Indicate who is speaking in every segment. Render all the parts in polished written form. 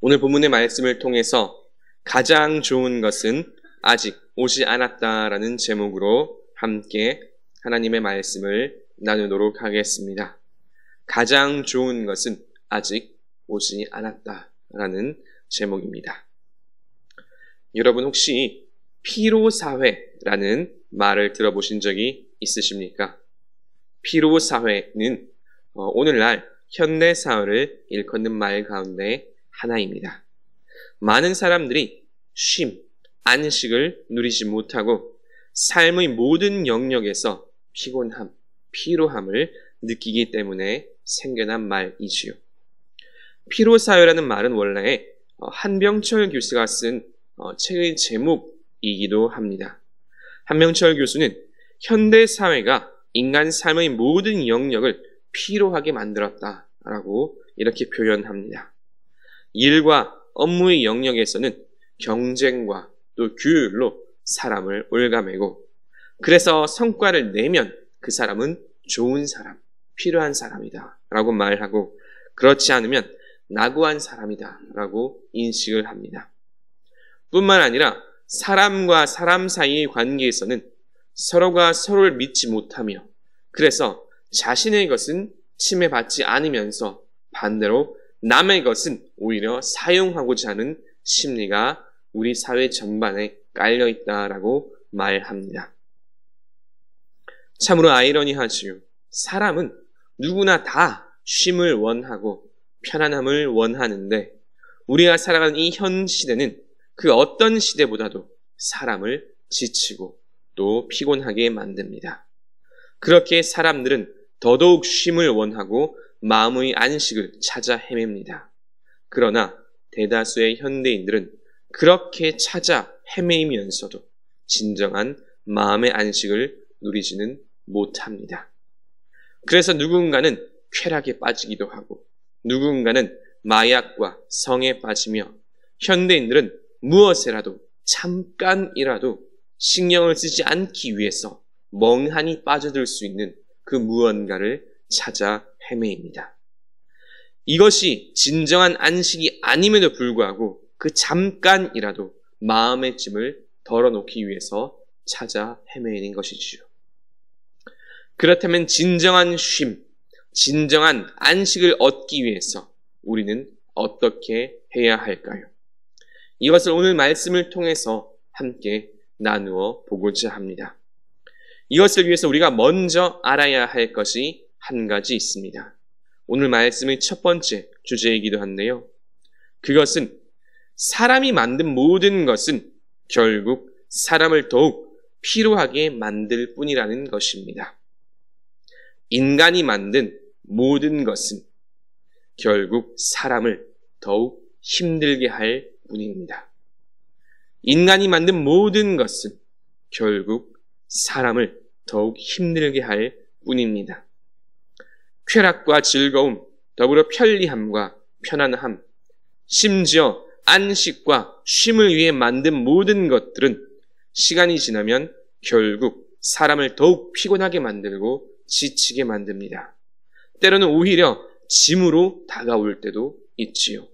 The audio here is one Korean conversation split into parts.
Speaker 1: 오늘 본문의 말씀을 통해서 가장 좋은 것은 아직 오지 않았다라는 제목으로 함께 하나님의 말씀을 나누도록 하겠습니다. 가장 좋은 것은 아직 오지 않았다라는 제목입니다. 여러분 혹시 피로사회라는 말을 들어보신 적이 있으십니까? 피로사회는 오늘날 현대사회를 일컫는 말 가운데 하나입니다. 많은 사람들이 쉼, 안식을 누리지 못하고 삶의 모든 영역에서 피곤함, 피로함을 느끼기 때문에 생겨난 말이지요. 피로사회라는 말은 원래 한병철 교수가 쓴 책의 제목이기도 합니다. 한병철 교수는 현대사회가 인간 삶의 모든 영역을 피로하게 만들었다라고 이렇게 표현합니다. 일과 업무의 영역에서는 경쟁과 또 규율로 사람을 올가매고 그래서 성과를 내면 그 사람은 좋은 사람, 필요한 사람이다 라고 말하고 그렇지 않으면 나구한 사람이다 라고 인식을 합니다. 뿐만 아니라 사람과 사람 사이의 관계에서는 서로가 서로를 믿지 못하며 그래서 자신의 것은 침해받지 않으면서 반대로 남의 것은 오히려 사용하고자 하는 심리가 우리 사회 전반에 깔려있다라고 말합니다. 참으로 아이러니하지요. 사람은 누구나 다 쉼을 원하고 편안함을 원하는데 우리가 살아가는 이 현 시대는 그 어떤 시대보다도 사람을 지치고 또 피곤하게 만듭니다. 그렇게 사람들은 더더욱 쉼을 원하고 마음의 안식을 찾아 헤맵니다. 그러나 대다수의 현대인들은 그렇게 찾아 헤매이면서도 진정한 마음의 안식을 누리지는 못합니다. 그래서 누군가는 쾌락에 빠지기도 하고 누군가는 마약과 성에 빠지며 현대인들은 무엇에라도 잠깐이라도 신경을 쓰지 않기 위해서 멍하니 빠져들 수 있는 그 무언가를 찾아 헤매입니다. 이것이 진정한 안식이 아님에도 불구하고 그 잠깐이라도 마음의 짐을 덜어놓기 위해서 찾아 헤매는 것이지요. 그렇다면 진정한 쉼, 진정한 안식을 얻기 위해서 우리는 어떻게 해야 할까요? 이것을 오늘 말씀을 통해서 함께 나누어 보고자 합니다. 이것을 위해서 우리가 먼저 알아야 할 것이 한 가지 있습니다. 오늘 말씀의 첫 번째 주제이기도 한데요. 그것은 사람이 만든 모든 것은 결국 사람을 더욱 피로하게 만들 뿐이라는 것입니다. 인간이 만든 모든 것은 결국 사람을 더욱 힘들게 할 뿐입니다. 인간이 만든 모든 것은 결국 사람을 더욱 힘들게 할 뿐입니다. 쾌락과 즐거움, 더불어 편리함과 편안함, 심지어 안식과 쉼을 위해 만든 모든 것들은 시간이 지나면 결국 사람을 더욱 피곤하게 만들고 지치게 만듭니다. 때로는 오히려 짐으로 다가올 때도 있지요.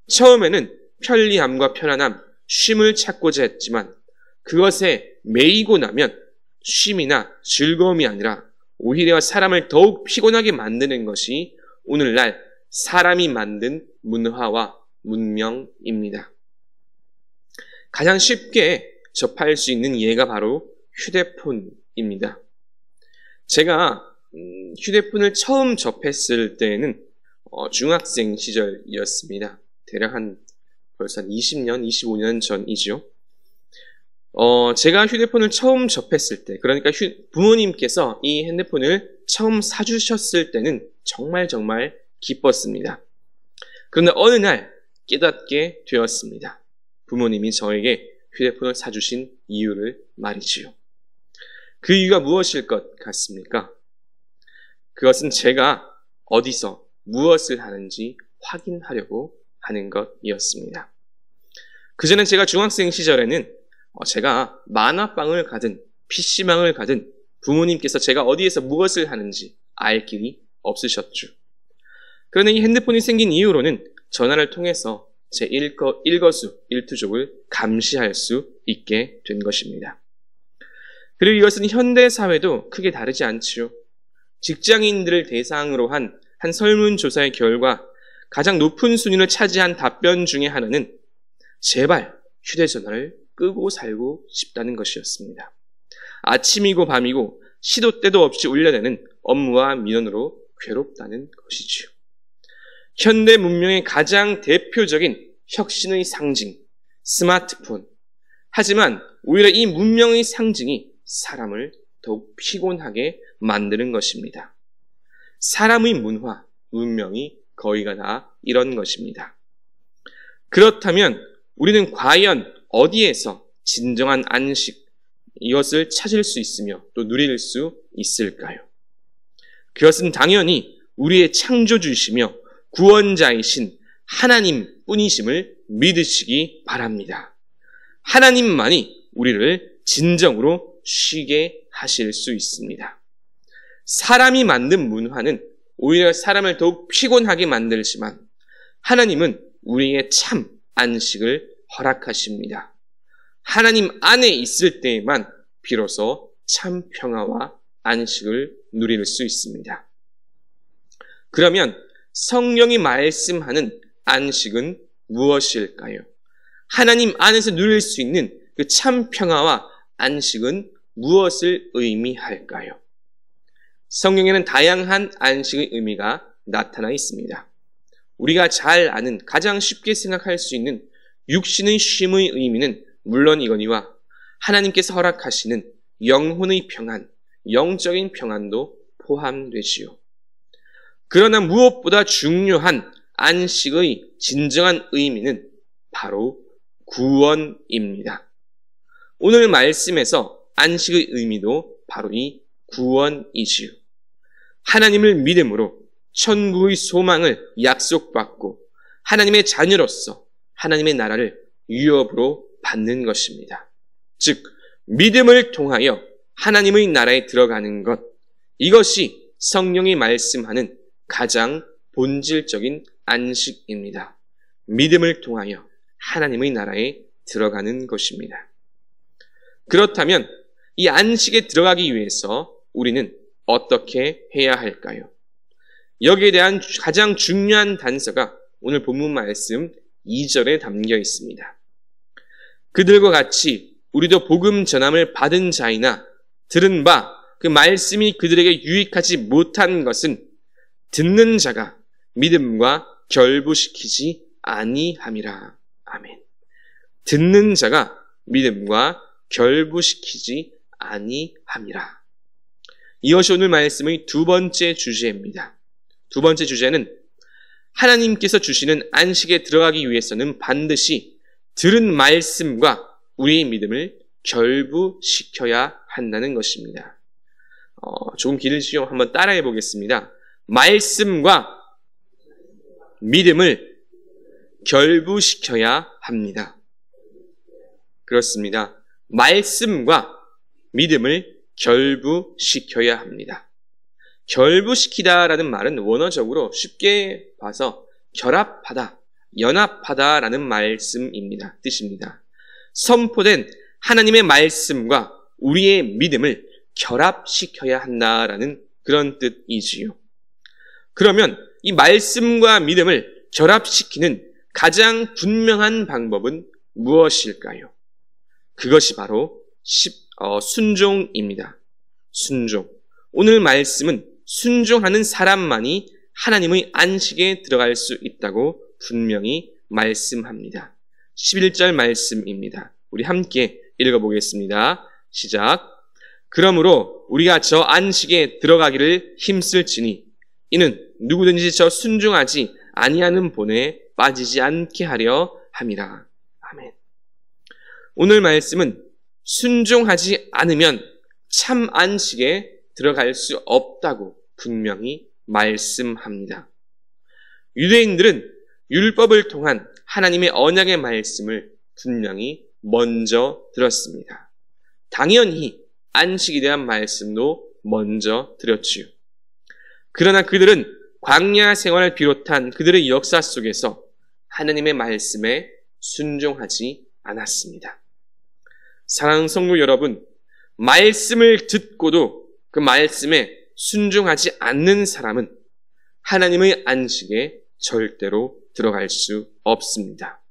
Speaker 1: 처음에는 편리함과 편안함, 쉼을 찾고자 했지만 그것에 매이고 나면 쉼이나 즐거움이 아니라 오히려 사람을 더욱 피곤하게 만드는 것이 오늘날 사람이 만든 문화와 문명입니다. 가장 쉽게 접할 수 있는 예가 바로 휴대폰입니다. 제가 휴대폰을 처음 접했을 때는 중학생 시절이었습니다. 대략 벌써 20년, 25년 전이죠. 제가 휴대폰을 처음 접했을 때, 그러니까 부모님께서 이 핸드폰을 처음 사주셨을 때는 정말 기뻤습니다. 그런데 어느 날 깨닫게 되었습니다. 부모님이 저에게 휴대폰을 사주신 이유를 말이지요. 그 이유가 무엇일 것 같습니까? 그것은 제가 어디서 무엇을 하는지 확인하려고 하는 것이었습니다. 그전엔 제가 중학생 시절에는 제가 만화방을 가든 PC방을 가든 부모님께서 제가 어디에서 무엇을 하는지 알 길이 없으셨죠. 그런데 이 핸드폰이 생긴 이후로는 전화를 통해서 제1거수 1투족을 감시할 수 있게 된 것입니다. 그리고 이것은 현대 사회도 크게 다르지 않지요. 직장인들을 대상으로 한 설문조사의 결과 가장 높은 순위를 차지한 답변 중에 하나는 제발 휴대전화를 끄고 살고 싶다는 것이었습니다. 아침이고 밤이고 시도 때도 없이 울려대는 업무와 민원으로 괴롭다는 것이지요. 현대 문명의 가장 대표적인 혁신의 상징, 스마트폰. 하지만 오히려 이 문명의 상징이 사람을 더욱 피곤하게 만드는 것입니다. 사람의 문화, 문명이 거의가 다 이런 것입니다. 그렇다면 우리는 과연 어디에서 진정한 안식, 이것을 찾을 수 있으며 또 누릴 수 있을까요? 그것은 당연히 우리의 창조주이시며 구원자이신 하나님 뿐이심을 믿으시기 바랍니다. 하나님만이 우리를 진정으로 쉬게 하실 수 있습니다. 사람이 만든 문화는 오히려 사람을 더욱 피곤하게 만들지만 하나님은 우리의 참 안식을 허락하십니다. 하나님 안에 있을 때에만 비로소 참 평화와 안식을 누릴 수 있습니다. 그러면 성경이 말씀하는 안식은 무엇일까요? 하나님 안에서 누릴 수 있는 그 참 평화와 안식은 무엇을 의미할까요? 성경에는 다양한 안식의 의미가 나타나 있습니다. 우리가 잘 아는 가장 쉽게 생각할 수 있는 육신의 쉼의 의미는 물론이거니와 하나님께서 허락하시는 영혼의 평안, 영적인 평안도 포함되지요. 그러나 무엇보다 중요한 안식의 진정한 의미는 바로 구원입니다. 오늘 말씀에서 안식의 의미도 바로 이 구원이지요. 하나님을 믿음으로 천국의 소망을 약속받고 하나님의 자녀로서 하나님의 나라를 유업으로 받는 것입니다. 즉 믿음을 통하여 하나님의 나라에 들어가는 것, 이것이 성령이 말씀하는 가장 본질적인 안식입니다. 믿음을 통하여 하나님의 나라에 들어가는 것입니다. 그렇다면 이 안식에 들어가기 위해서 우리는 어떻게 해야 할까요? 여기에 대한 가장 중요한 단서가 오늘 본문 말씀 2절에 담겨 있습니다. 그들과 같이 우리도 복음 전함을 받은 자이나 들은 바 그 말씀이 그들에게 유익하지 못한 것은 듣는 자가 믿음과 결부시키지 아니함이라. 아멘. 듣는 자가 믿음과 결부시키지 아니함이라. 이것이 오늘 말씀의 두 번째 주제입니다. 두 번째 주제는 하나님께서 주시는 안식에 들어가기 위해서는 반드시 들은 말씀과 우리의 믿음을 결부시켜야 한다는 것입니다. 조금 길지요. 한번 따라해 보겠습니다. 말씀과 믿음을 결부시켜야 합니다. 그렇습니다. 말씀과 믿음을 결부시켜야 합니다. 결부시키다라는 말은 원어적으로 쉽게 봐서 결합하다, 연합하다라는 말씀입니다. 뜻입니다. 선포된 하나님의 말씀과 우리의 믿음을 결합시켜야 한다라는 그런 뜻이지요. 그러면 이 말씀과 믿음을 결합시키는 가장 분명한 방법은 무엇일까요? 그것이 바로 순종입니다. 순종. 오늘 말씀은 순종하는 사람만이 하나님의 안식에 들어갈 수 있다고 분명히 말씀합니다. 11절 말씀입니다. 우리 함께 읽어보겠습니다. 시작. 그러므로 우리가 저 안식에 들어가기를 힘쓸지니 이는 누구든지 저 순종하지 아니하는 본에 빠지지 않게 하려 함이라. 아멘. 오늘 말씀은 순종하지 않으면 참 안식에 들어갈 수 없다고 분명히 말씀합니다. 유대인들은 율법을 통한 하나님의 언약의 말씀을 분명히 먼저 들었습니다. 당연히 안식에 대한 말씀도 먼저 들었지요. 그러나 그들은 광야 생활을 비롯한 그들의 역사 속에서 하나님의 말씀에 순종하지 않았습니다. 사랑하는 성도 여러분, 말씀을 듣고도 그 말씀에 순종하지 않는 사람은 하나님의 안식에 절대로 들어갈 수 없습니다.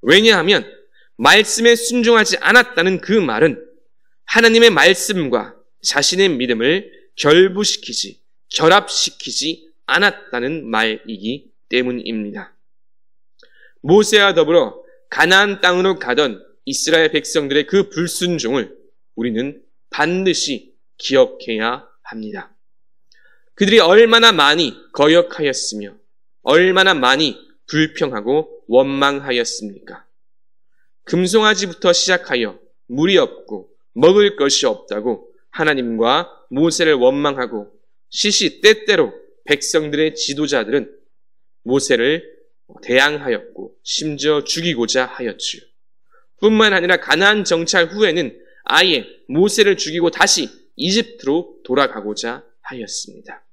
Speaker 1: 왜냐하면 말씀에 순종하지 않았다는 그 말은 하나님의 말씀과 자신의 믿음을 결합시키지 않았다는 말이기 때문입니다. 모세와 더불어 가나안 땅으로 가던 이스라엘 백성들의 그 불순종을 우리는 반드시 기억해야 합니다. 그들이 얼마나 많이 거역하였으며 얼마나 많이 불평하고 원망하였습니까? 금송아지부터 시작하여 물이 없고 먹을 것이 없다고 하나님과 모세를 원망하고 시시때때로 백성들의 지도자들은 모세를 대항하였고 심지어 죽이고자 하였지요. 뿐만 아니라 가나안 정착 후에는 아예 모세를 죽이고 다시 이집트로 돌아가고자 하였습니다.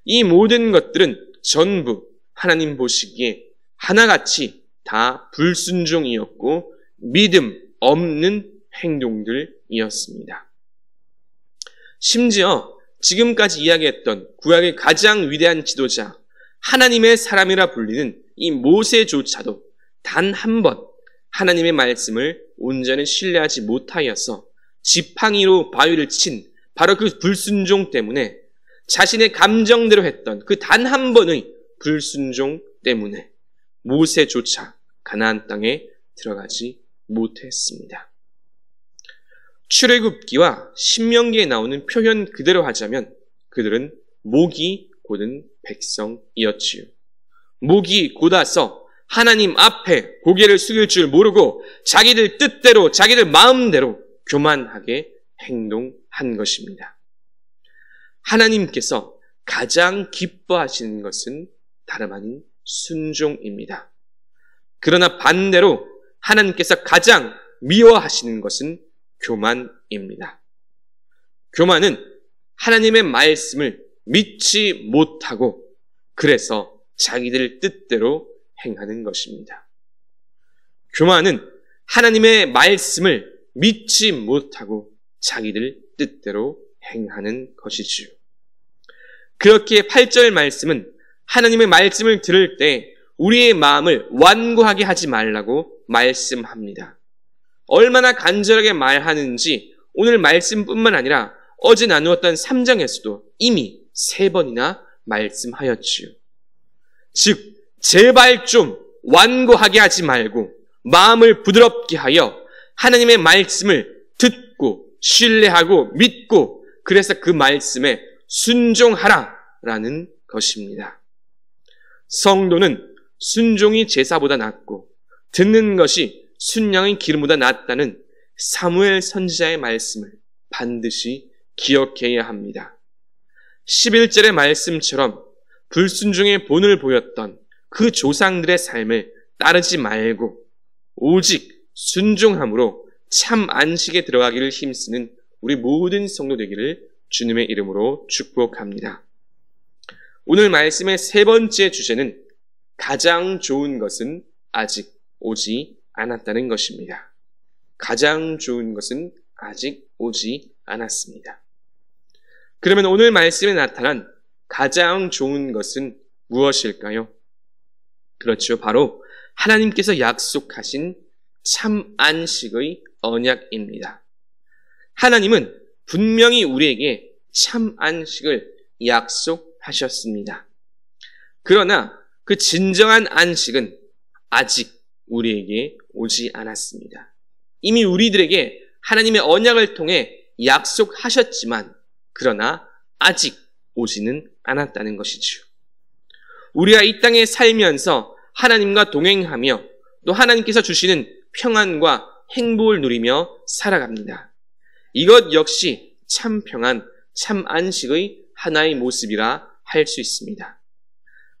Speaker 1: 이 모든 것들은 전부 하나님 보시기에 하나같이 다 불순종이었고 믿음 없는 행동들이었습니다. 심지어 지금까지 이야기했던 구약의 가장 위대한 지도자, 하나님의 사람이라 불리는 이 모세조차도 단 한 번 하나님의 말씀을 온전히 신뢰하지 못하여서 지팡이로 바위를 친 바로 그 불순종 때문에 자신의 감정대로 했던 그 단 한 번의 불순종 때문에 모세조차 가나안 땅에 들어가지 못했습니다. 출애굽기와 신명기에 나오는 표현 그대로 하자면 그들은 목이 곧은 백성이었지요. 목이 곧아서 하나님 앞에 고개를 숙일 줄 모르고 자기들 뜻대로 자기들 마음대로 교만하게 행동한 것입니다. 하나님께서 가장 기뻐하시는 것은 다름 아닌 순종입니다. 그러나 반대로 하나님께서 가장 미워하시는 것은 교만입니다. 교만은 하나님의 말씀을 믿지 못하고 그래서 자기들 뜻대로 행하는 것입니다. 교만은 하나님의 말씀을 믿지 못하고 자기들 뜻대로 행하는 것이지요. 그렇기에 8절 말씀은 하나님의 말씀을 들을 때 우리의 마음을 완고하게 하지 말라고 말씀합니다. 얼마나 간절하게 말하는지 오늘 말씀뿐만 아니라 어제 나누었던 3장에서도 이미 3번이나 말씀하였지요. 즉 제발 좀 완고하게 하지 말고 마음을 부드럽게 하여 하나님의 말씀을 듣고 신뢰하고 믿고 그래서 그 말씀에 순종하라라는 것입니다. 성도는 순종이 제사보다 낫고 듣는 것이 순양의 기름보다 낫다는 사무엘 선지자의 말씀을 반드시 기억해야 합니다. 11절의 말씀처럼 불순종의 본을 보였던 그 조상들의 삶을 따르지 말고 오직 순종함으로 참 안식에 들어가기를 힘쓰는 우리 모든 성도 되기를 주님의 이름으로 축복합니다. 오늘 말씀의 3번째 주제는 가장 좋은 것은 아직 오지 않았다는 것입니다. 가장 좋은 것은 아직 오지 않았습니다. 그러면 오늘 말씀에 나타난 가장 좋은 것은 무엇일까요? 그렇죠. 바로 하나님께서 약속하신 참 안식의 언약입니다. 하나님은 분명히 우리에게 참 안식을 약속하셨습니다. 그러나 그 진정한 안식은 아직 우리에게 오지 않았습니다. 이미 우리들에게 하나님의 언약을 통해 약속하셨지만 그러나 아직 오지는 않았다는 것이죠. 우리가 이 땅에 살면서 하나님과 동행하며 또 하나님께서 주시는 평안과 행복을 누리며 살아갑니다. 이것 역시 참 평안, 참 안식의 하나의 모습이라 할 수 있습니다.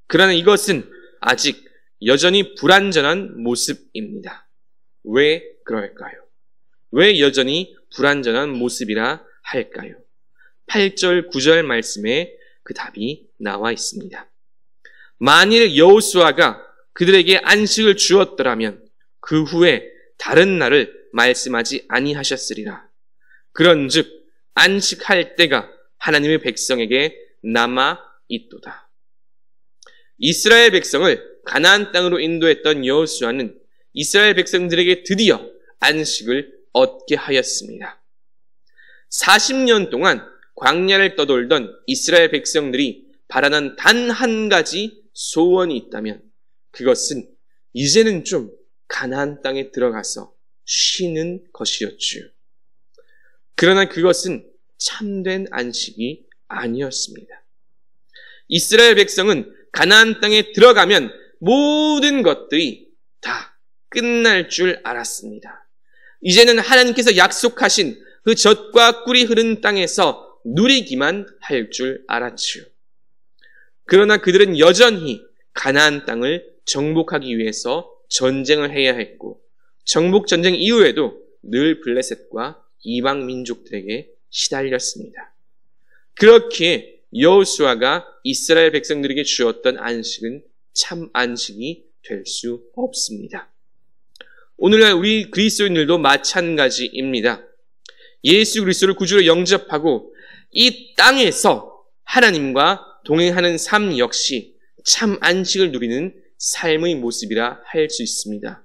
Speaker 1: 그러나 이것은 아직 여전히 불완전한 모습입니다. 왜 그럴까요? 왜 여전히 불완전한 모습이라 할까요? 8절, 9절 말씀에 그 답이 나와 있습니다. 만일 여호수아가 그들에게 안식을 주었더라면 그 후에 다른 날을 말씀하지 아니하셨으리라. 그런즉 안식할 때가 하나님의 백성에게 남아 있도다. 이스라엘 백성을 가나안 땅으로 인도했던 여호수아는 이스라엘 백성들에게 드디어 안식을 얻게 하였습니다. 40년 동안 광야를 떠돌던 이스라엘 백성들이 바라는 단 한 가지 소원이 있다면 그것은 이제는 좀 가나안 땅에 들어가서 쉬는 것이었지요. 그러나 그것은 참된 안식이 아니었습니다. 이스라엘 백성은 가나안 땅에 들어가면 모든 것들이 다 끝날 줄 알았습니다. 이제는 하나님께서 약속하신 그 젖과 꿀이 흐르는 땅에서 누리기만 할 줄 알았지요. 그러나 그들은 여전히 가나안 땅을 정복하기 위해서 전쟁을 해야 했고 정복 전쟁 이후에도 늘 블레셋과 이방 민족들에게 시달렸습니다. 그렇기에 여호수아가 이스라엘 백성들에게 주었던 안식은 참 안식이 될 수 없습니다. 오늘날 우리 그리스도인들도 마찬가지입니다. 예수 그리스도를 구주로 영접하고 이 땅에서 하나님과 동행하는 삶 역시 참 안식을 누리는 삶의 모습이라 할 수 있습니다.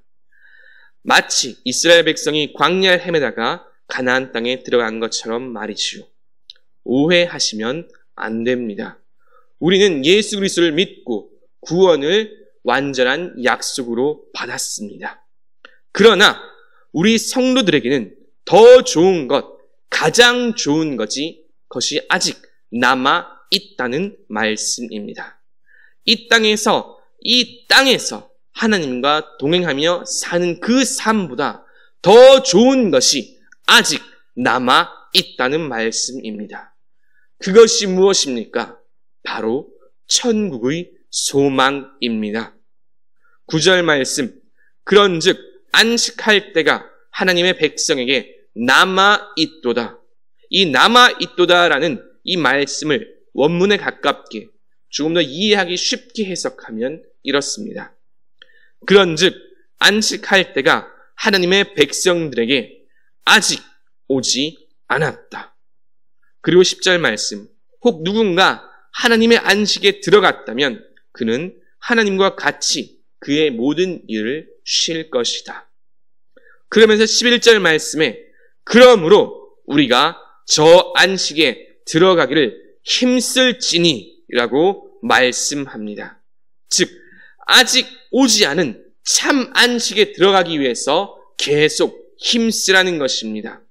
Speaker 1: 마치 이스라엘 백성이 광야를 헤매다가 가나안 땅에 들어간 것처럼 말이지요. 오해하시면 안 됩니다. 우리는 예수 그리스도를 믿고 구원을 완전한 약속으로 받았습니다. 그러나 우리 성도들에게는 더 좋은 것, 가장 좋은 것이 아직 남아 있다는 말씀입니다. 이 땅에서 하나님과 동행하며 사는 그 삶보다 더 좋은 것이 아직 남아 있다는 말씀입니다. 그것이 무엇입니까? 바로 천국의 소망입니다. 9절 말씀, 그런즉 안식할 때가 하나님의 백성에게 남아 있도다. 이 남아 있도다라는 이 말씀을 원문에 가깝게 조금 더 이해하기 쉽게 해석하면 이렇습니다. 그런즉 안식할 때가 하나님의 백성들에게 아직 오지 않았다. 그리고 10절 말씀, 혹 누군가 하나님의 안식에 들어갔다면 그는 하나님과 같이 그의 모든 일을 쉴 것이다. 그러면서 11절 말씀에 그러므로 우리가 저 안식에 들어가기를 힘쓸지니 라고 말씀합니다. 즉 아직 오지 않은 참 안식에 들어가기 위해서 계속 힘쓰라는 것입니다.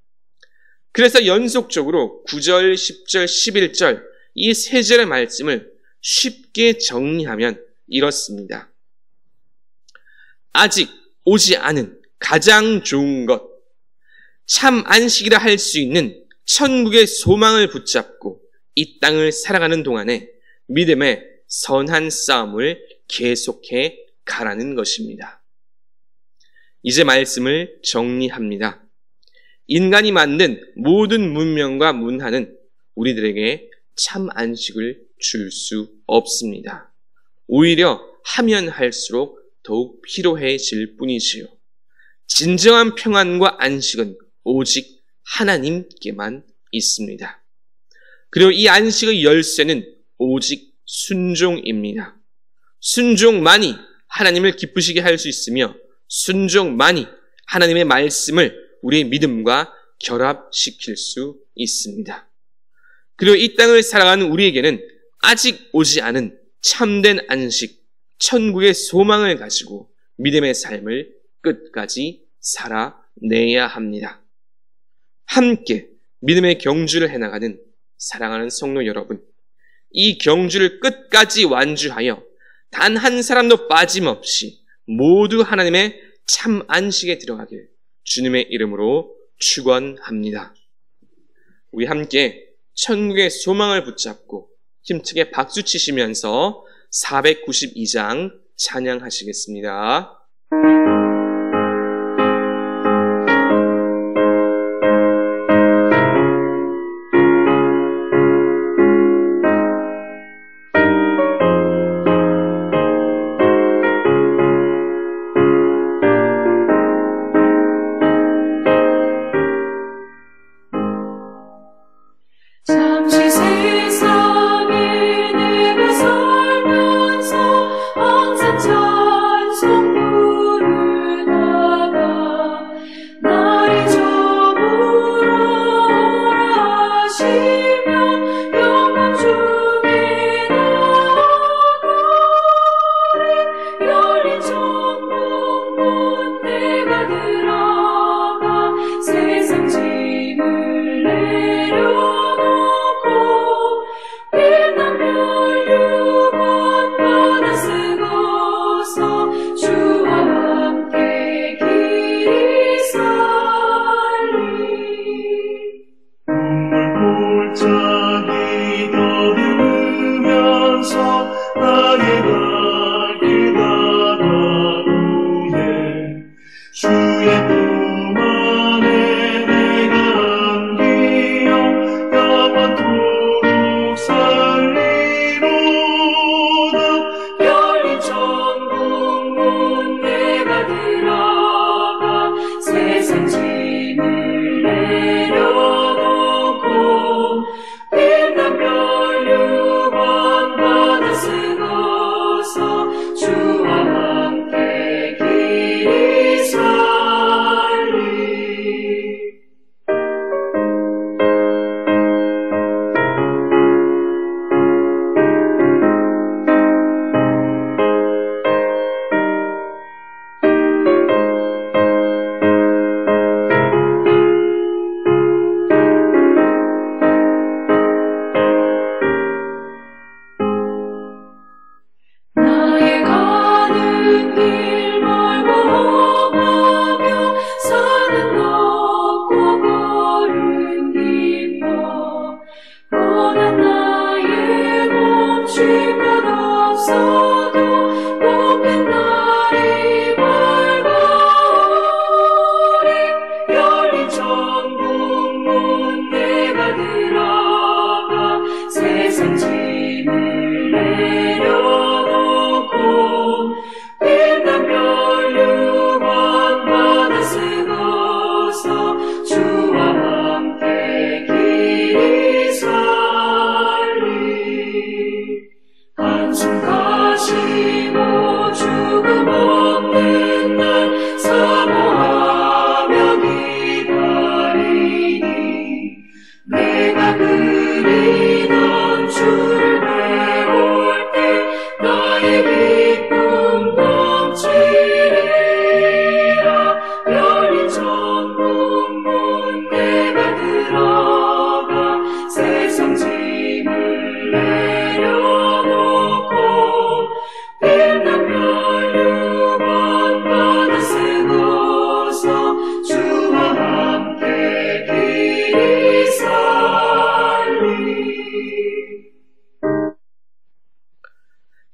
Speaker 1: 그래서 연속적으로 9절, 10절, 11절 이 세 절의 말씀을 쉽게 정리하면 이렇습니다. 아직 오지 않은 가장 좋은 것, 참 안식이라 할 수 있는 천국의 소망을 붙잡고 이 땅을 살아가는 동안에 믿음의 선한 싸움을 계속해 가라는 것입니다. 이제 말씀을 정리합니다. 인간이 만든 모든 문명과 문화는 우리들에게 참 안식을 줄 수 없습니다. 오히려 하면 할수록 더욱 필요해질 뿐이지요. 진정한 평안과 안식은 오직 하나님께만 있습니다. 그리고 이 안식의 열쇠는 오직 순종입니다. 순종만이 하나님을 기쁘시게 할 수 있으며 순종만이 하나님의 말씀을 우리의 믿음과 결합시킬 수 있습니다. 그리고 이 땅을 살아가는 우리에게는 아직 오지 않은 참된 안식, 천국의 소망을 가지고 믿음의 삶을 끝까지 살아내야 합니다. 함께 믿음의 경주를 해나가는 사랑하는 성도 여러분, 이 경주를 끝까지 완주하여 단 한 사람도 빠짐없이 모두 하나님의 참 안식에 들어가길 주님의 이름으로 축원합니다. 우리 함께 천국의 소망을 붙잡고 힘차게 박수 치시면서 492장 찬양하시겠습니다.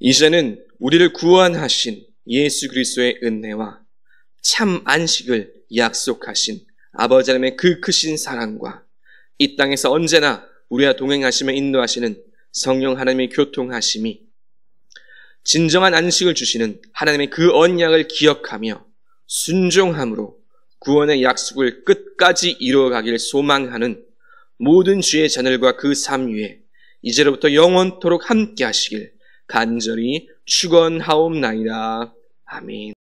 Speaker 1: 이제는 우리를 구원하신 예수 그리스도의 은혜와 참 안식을 약속하신 아버지 하나님의 그 크신 사랑과 이 땅에서 언제나 우리와 동행하시며 인도하시는 성령 하나님의 교통하심이 진정한 안식을 주시는 하나님의 그 언약을 기억하며 순종함으로 구원의 약속을 끝까지 이루어가길 소망하는 모든 주의 자녀들과 그 삶 위에 이제로부터 영원토록 함께 하시길 간절히 축원하옵나이다. 아멘.